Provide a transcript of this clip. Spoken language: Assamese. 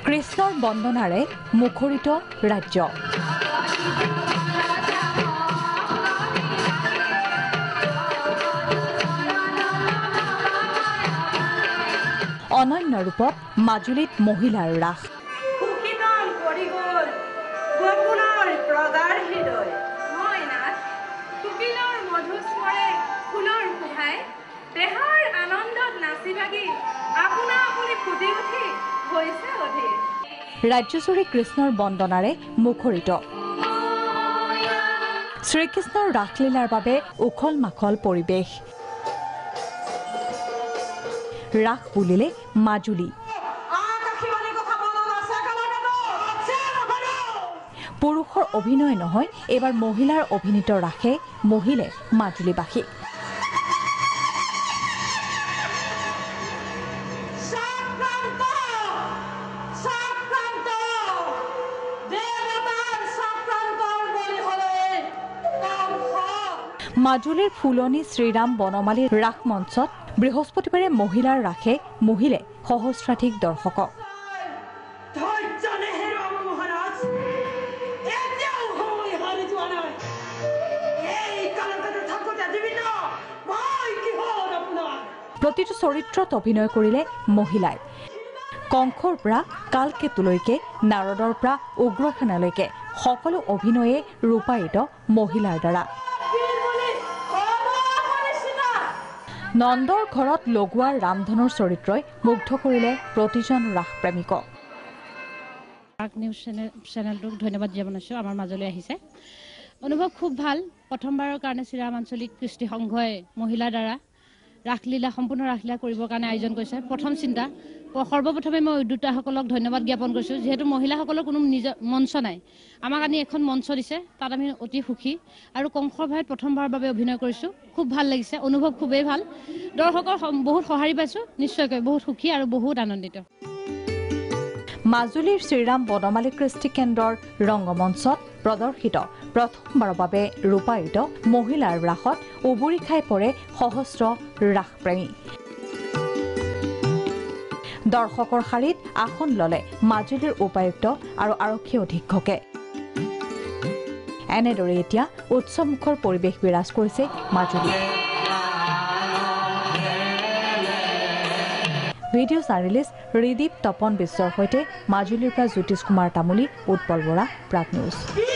কৃষ্ণৰ বন্দনাৰে মুখৰিত ৰাজ্য। অনন্য ৰূপত মাজুলীত মহিলাৰ ৰাস। ৰাজ্যজুৰি কৃষ্ণৰ বন্দনাৰে মুখৰিত। শ্ৰীকৃষ্ণৰ ৰাসলীলাৰ বাবে উখল মাখল পৰিৱেশ। ৰাস বুলিলে মাজুলী। পুৰুষৰ অভিনয় নহয়, এইবাৰ মহিলাৰ অভিনীত ৰাসে মহিলে মাজুলীবাসী। মাজুলীৰ ফুলনি শ্ৰীৰাম বনমালীৰ ৰাস মঞ্চত বৃহস্পতিবাৰে মহিলাৰ ৰাসে মহিলে সহস্ৰাধিক দৰ্শকক। প্ৰতিটো চৰিত্ৰত অভিনয় কৰিলে মহিলাই। কংসৰ পৰা কালকেতুলৈকে, নাৰদৰ পৰা উগ্ৰসেনালৈকে সকলো অভিনয়ে ৰূপায়িত মহিলাৰ দ্বাৰা। নন্দৰ ঘৰত লগোৱা ৰামধনুৰ চৰিত্ৰই মুগ্ধ কৰিলে প্ৰতিজন ৰাস প্ৰেমিকক। নিউজ চেনেলটোক ধন্যবাদ জনাইছোঁ। আমাৰ মাজলৈ আহিছে, অনুভৱ খুব ভাল। প্ৰথমবাৰৰ কাৰণে শ্ৰীৰাম আঞ্চলিক কৃষ্টি সংঘই মহিলাৰ দ্বাৰা ৰাসলীলা, সম্পূৰ্ণ ৰাসলীলা কৰিবৰ কাৰণে আয়োজন কৰিছে। প্ৰথম চিন্তা, সৰ্বপ্ৰথমে মই উদ্যোক্তাসকলক ধন্যবাদ জ্ঞাপন কৰিছোঁ, যিহেতু মহিলাসকলৰ কোনো নিজৰ মঞ্চ নাই। আমাক আনি এখন মঞ্চ দিছে, তাত আমি অতি সুখী। আৰু কংসৰ ভাইত প্ৰথমবাৰৰ বাবে অভিনয় কৰিছোঁ, খুব ভাল লাগিছে, অনুভৱ খুবেই ভাল। দৰ্শকৰ বহুত সঁহাৰি পাইছোঁ, নিশ্চয়কৈ বহুত সুখী আৰু বহুত আনন্দিত। মাজুলীৰ শ্ৰীৰাম বনমালী কৃষ্টি কেন্দ্ৰৰ ৰংগমঞ্চত প্ৰদৰ্শিত প্ৰথমবাৰৰ বাবে ৰূপায়িত মহিলাৰ ৰাসত উবুৰি খাই পৰে সহস্ৰ ৰাসপ্ৰেমী। দৰ্শকৰ শাৰীত আসন ললে মাজুলীৰ উপায়ুক্ত আৰু আৰক্ষী অধীক্ষকে। এনেদৰে এতিয়া উৎসৱমুখৰ পৰিৱেশ বিৰাজ কৰিছে মাজুলীত। ভিডিঅ' জাৰ্নেলিষ্ট ৰিদীপ তপন বিশ্বৰ সৈতে মাজুলীৰ পৰা জ্যোতিষ কুমাৰ তামুলী, উৎপল বৰা, প্ৰাগ নিউজ।